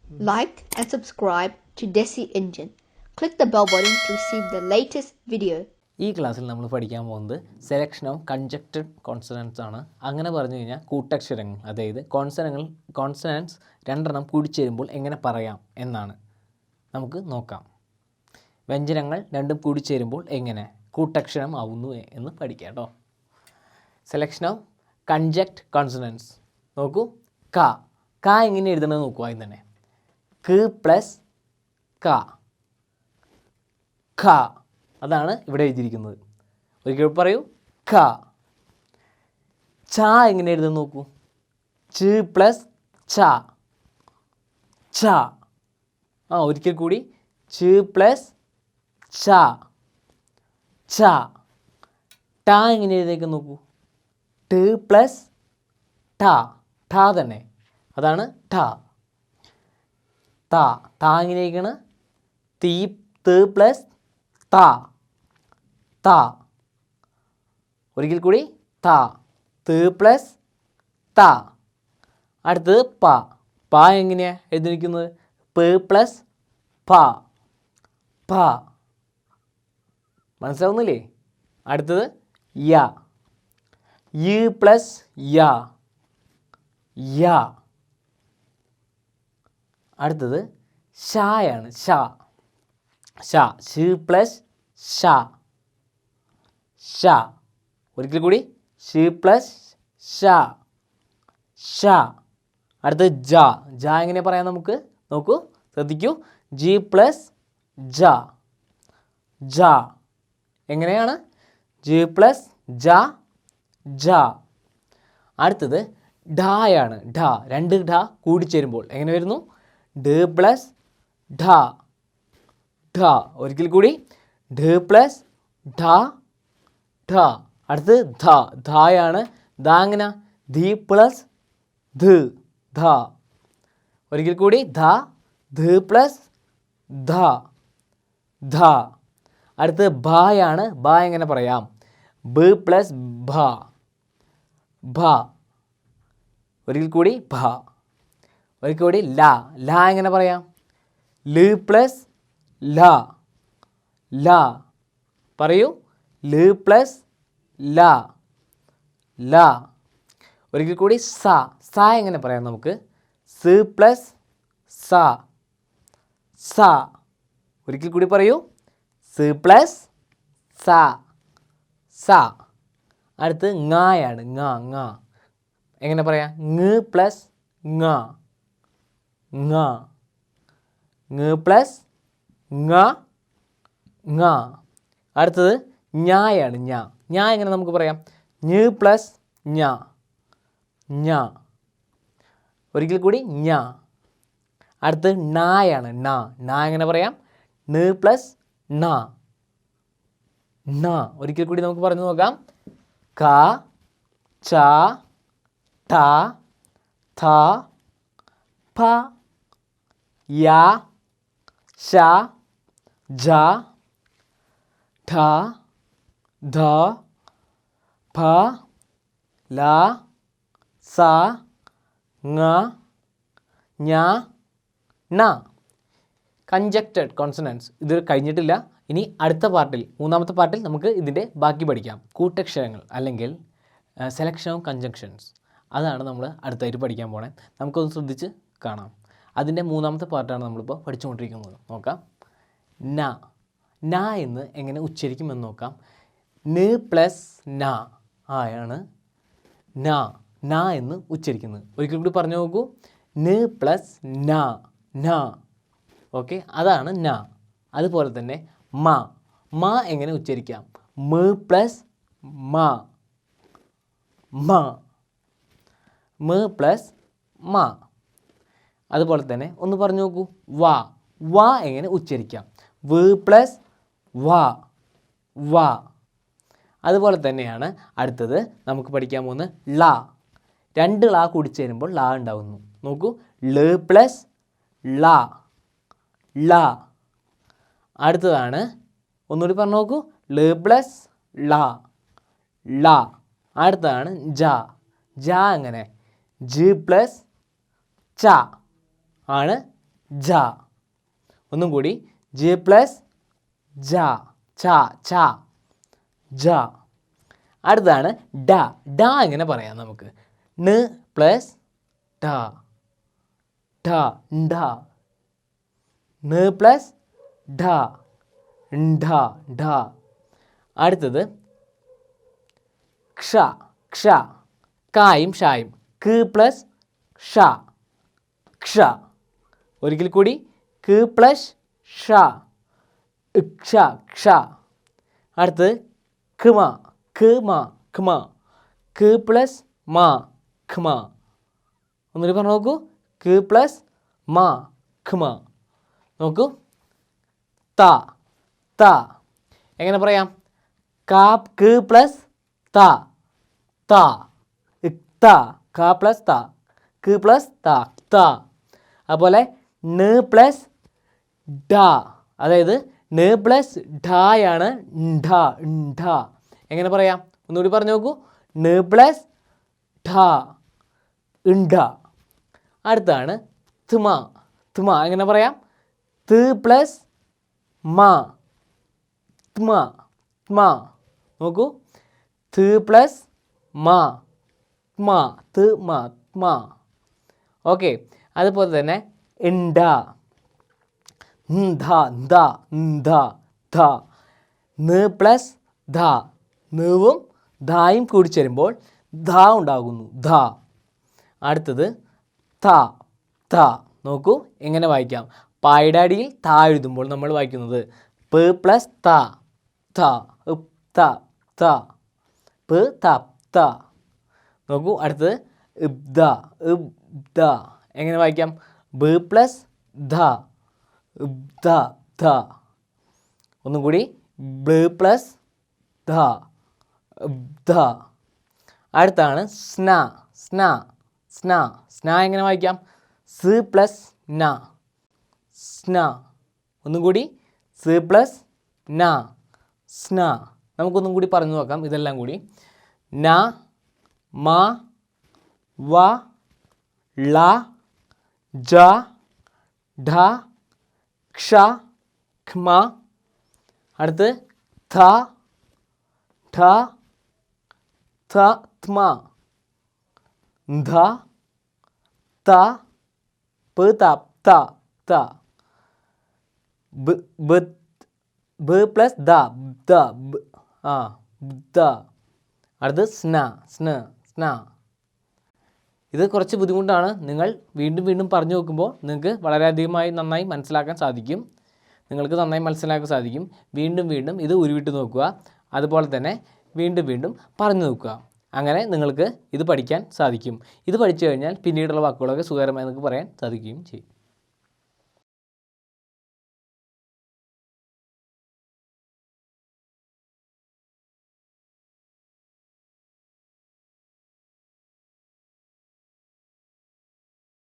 Like and subscribe to Desi Engine. Click the bell button to receive the latest video. ഈ ക്ലാസ്സിൽ നമ്മൾ പഠിക്കാൻ പോകുന്നത് സെലക്ഷൻ ഓഫ് കൺജക്റ്റഡ് കോൺസണൻസ് ആണ്. അങ്ങനെ പറഞ്ഞു കഴിഞ്ഞാൽ കൂട്ടക്ഷരങ്ങൾ, അതായത് കോൺസണൻസ് രണ്ടെണ്ണം കൂടിച്ചേരുമ്പോൾ എങ്ങനെ പറയാം എന്നാണ് നമുക്ക് നോക്കാം. വ്യഞ്ജനങ്ങൾ രണ്ടും കൂടിച്ചേരുമ്പോൾ എങ്ങനെ കൂട്ടക്ഷരം ആവുന്നു എന്ന് പഠിക്കാം കേട്ടോ. Selection of conjunct consonants. നോക്കൂ, ക ക എങ്ങനെ എഴുതണമെന്ന് നോക്കൂ. ആദ്യം തന്നെ ക പ്ലസ് ക, ഖ അതാണ് ഇവിടെ എഴുതിയിരിക്കുന്നത്. ഒരിക്കൽ പറയൂ, ഖ. ച എങ്ങനെ എഴുതുന്നു നോക്കൂ, ച പ്ലസ് ച, ച. ഒരിക്കൽ കൂടി ച പ്ലസ് ച, ച. ട എങ്ങനെ എഴുതിയേക്ക് നോക്കൂ, ട് പ്ലസ് ട, ട തന്നെ, അതാണ് ട. ത ത എങ്ങനെയൊക്കെയാണ്, തീ ത് പ്ലസ് ത, ത. ഒരിക്കൽ കൂടി ത, ത് പ്ലസ് ത. അടുത്തത് പ പ എങ്ങനെയാണ് എഴുതിയിരിക്കുന്നത്, പ പ്ലസ് പ, പ. മനസ്സിലാവുന്നില്ലേ? അടുത്തത് യ, യു പ്ലസ് യ, യ. അടുത്തത് ഷായാണ്, ഷ, ഷ, ഷ് പ്ലസ് ഷ, ഷ. ഒരിക്കൽ കൂടി ഷ് പ്ലസ് ഷ, ഷ. അടുത്തത് ജ, ജ എങ്ങനെ പറയാം നമുക്ക് നോക്കൂ, ശ്രദ്ധിക്കൂ. ജി പ്ലസ് ജ, ജ. എങ്ങനെയാണ്, ജി പ്ലസ് ജ, ജ. അടുത്തത് ഢയാണ്, ഢ. രണ്ട് ഢ കൂടിച്ചേരുമ്പോൾ എങ്ങനെ വരുന്നു, ഢ പ്ലസ് ഢ, ഢ. ഒരിക്കൽ കൂടി ഢ പ്ലസ് ഢ, ഢ. അടുത്ത് ധ, ധയാണ്. ധ എങ്ങനെ, ധി പ്ലസ് ധ, ധ. ഒരിക്കൽ കൂടി ധ, ധ പ്ലസ് ധ, ധ. അടുത്ത് ഭയാണ്, ഭ എങ്ങനെ പറയാം, ബ പ്ലസ് ഭ, ഭ. ഒരിക്കൽ കൂടി ഭ. ഒരിക്കൽ കൂടി ല, ല എങ്ങനെ പറയാം, ല പ്ലസ് ല, ല. പറയൂ, ല പ്ലസ് ല, ല. ഒരിക്കൽ കൂടി സ, സ എങ്ങനെ പറയാം നമുക്ക്, സ് പ്ലസ് സ, സ. ഒരിക്കൽ കൂടി പറയൂ, സ് പ്ലസ് സ, സ. അടുത്ത് ങ്ങയാണ്, ങ, ങ എങ്ങനെ പറയാം, ങ പ്ലസ് ങ, ങ, ങ പ്ലസ് ങ, ങ. അടുത്തത് ഞായാണ്, ഞാ, ഞാ എങ്ങനെ നമുക്ക് പറയാം, ഞ പ്ലസ് ഞ, ഞ. ഒരിക്കൽ കൂടി ഞ. അടുത്ത് ണയാണ്, ണ, ണ എങ്ങനെ പറയാം, ണ പ്ലസ് ണ, ണ. ഒരിക്കൽ കൂടി നമുക്ക് പറഞ്ഞു നോക്കാം, ക, ച, ട, ഥ, ഫ, യ, ശ, ജ, ഠ, ധ, ഫ, ല, സ, ങ, ഞ, ണ. കൺജക്റ്റഡ് കോൺസണൻസ് ഇത് കഴിഞ്ഞിട്ടില്ല. ഇനി അടുത്ത പാർട്ടിൽ, മൂന്നാമത്തെ പാർട്ടിൽ നമുക്ക് ഇതിൻ്റെ ബാക്കി പഠിക്കാം. കൂട്ടക്ഷരങ്ങൾ അല്ലെങ്കിൽ സെലക്ഷൻ ഓഫ് കൺജങ്ഷൻസ്, അതാണ് നമ്മൾ അടുത്തായിട്ട് പഠിക്കാൻ പോണേ. നമുക്കൊന്ന് ശ്രദ്ധിച്ച് കാണാം. അതിൻ്റെ മൂന്നാമത്തെ പാർട്ടാണ് നമ്മളിപ്പോൾ പഠിച്ചുകൊണ്ടിരിക്കുന്നത്. നോക്കാം. ന, ന എന്ന് എങ്ങനെ ഉച്ചരിക്കുമെന്ന് നോക്കാം. ന പ്ലസ് ന ആയാണ് ന, ന എന്ന് ഉച്ചരിക്കുന്നത്. ഒരിക്കൽ കൂടി പറഞ്ഞു നോക്കൂ, ന പ്ലസ് ന, ന. ഓക്കെ, അതാണ് ന. അതുപോലെ തന്നെ മ, മ എങ്ങനെ ഉച്ചരിക്കാം, മ പ്ലസ് മ, മ, മ പ്ലസ് മ. അതുപോലെ തന്നെ ഒന്ന് പറഞ്ഞു നോക്കൂ, വ, വ എങ്ങനെ ഉച്ചരിക്കാം, വ പ്ലസ് വ, വ. അതുപോലെ തന്നെയാണ് അടുത്തത് നമുക്ക് പഠിക്കാൻ പോകുന്നത് ല. രണ്ട് ള കൂടിച്ചേരുമ്പോൾ ല ഉണ്ടാകുന്നു. നോക്കൂ, ല പ്ലസ് ല, ല. അടുത്തതാണ്, ഒന്നുകൂടി പറഞ്ഞു നോക്കൂ, ല പ്ലസ് ല, ല. അടുത്തതാണ് ജ, ജ എങ്ങനെ, ജി പ്ലസ് ച ആണ് ജ. ഒന്നും കൂടി ജ പ്ലസ് ജ, ച, ച, ജ. അടുത്താണ് ഡ. ഡ എങ്ങനെ പറയാം നമുക്ക്? ന് പ്ലസ് ഡ, ഡ, ഡ. ന് പ്ലസ് ഡ, ഡ, ഡ. അടുത്തത് ക്ഷ. ക്ഷ. കായും ഷായും. ക് പ്ലസ് ഷ, ക്ഷ. ഒരിക്കൽ കൂടി ക് പ്ലസ് ഷ, ക്ഷ, ക്ഷ. അടുത്തത് ഖ്മ. ഖ്മ, ഖ്മ. ക് പ്ലസ് മ, ഖ്മ. ഒന്നുകൂടി പറഞ്ഞു നോക്കൂ. ക് പ്ലസ് മ, ഖ്മ. നോക്കൂ. ത. ത എങ്ങനെ പറയാം? ക് പ്ലസ് ത, ത, ത. ക പ്ലസ് ത, ക് പ്ലസ് ത, ത. അതുപോലെ ന് പ്ലസ് ഡ, അതായത് ന് പ്ലസ് ഢയാണ് ഢ, ഢ. എങ്ങനെ പറയാം? ഒന്നുകൂടി പറഞ്ഞു നോക്കൂ. ന് പ്ലസ് ഢ, ഢ. അടുത്താണ് ത്മ. ത്മ എങ്ങനെ പറയാം? ത് പ്ലസ് മ, ത്മ, ത്മ. നോക്കൂ. ത് പ്ലസ് മ, ത്മ, ത്മ, ത്മ. ഓക്കെ. അതുപോലെ തന്നെ ണ്ട. ധ, ധ, ധ, ധ. ന് പ്ലസ് ധ. നും ധായും കൂടി ചേരുമ്പോൾ ധ ഉണ്ടാകുന്നു. ധ. അടുത്തത് ത. ത. നോക്കൂ എങ്ങനെ വായിക്കാം? പായുടെ അടിയിൽ ത എഴുതുമ്പോൾ നമ്മൾ വായിക്കുന്നത് പ് പ്ലസ് ത, ത, ത, ത. പ് ത, ത. നോക്കൂ. അടുത്തത് ഇബ്ദ. ഇബ്ദ എങ്ങനെ വായിക്കാം? ബ് പ്ലസ് ധ, ഇബ്ദ, ധ. ഒന്നും കൂടി. ബ് പ്ലസ് ധ, ഇബ്ദ. അടുത്താണ് സ്ന. സ്ന. സ്ന. സ്ന എങ്ങനെ വായിക്കാം? സ് പ്ലസ് ന, സ്ന. ഒന്നും കൂടി. സ് പ്ലസ് ന, സ്ന. നമുക്കൊന്നും കൂടി പറഞ്ഞു നോക്കാം ഇതെല്ലാം കൂടി. ന, മ, വ, ള, ജ, ഢ, ക്ഷ, ഖ്മ. അടുത്ത് ഥ, ഠ, ഥ, ത്മ, ധ, ത, പ് ത, ത, ത. ബ് പ്ലസ് ദ, ദ, ആ, ദ. അടുത്ത് സ്ന. സ്ന, സ്ന. ഇത് കുറച്ച് ബുദ്ധിമുട്ടാണ്. നിങ്ങൾ വീണ്ടും വീണ്ടും പറഞ്ഞു നോക്കുമ്പോൾ നിങ്ങൾക്ക് വളരെയധികമായി നന്നായി മനസ്സിലാക്കാൻ സാധിക്കും. നിങ്ങൾക്ക് നന്നായി മനസ്സിലാക്കാൻ സാധിക്കും. വീണ്ടും വീണ്ടും ഇത് ഉരുവിട്ട് നോക്കുക. അതുപോലെ തന്നെ വീണ്ടും വീണ്ടും പറഞ്ഞു നോക്കുക. അങ്ങനെ നിങ്ങൾക്ക് ഇത് പഠിക്കാൻ സാധിക്കും. ഇത് പഠിച്ചു കഴിഞ്ഞാൽ പിന്നീടുള്ള വാക്കുകളൊക്കെ സുഖകരമായി നിങ്ങൾക്ക് പറയാൻ സാധിക്കുകയും ചെയ്യും.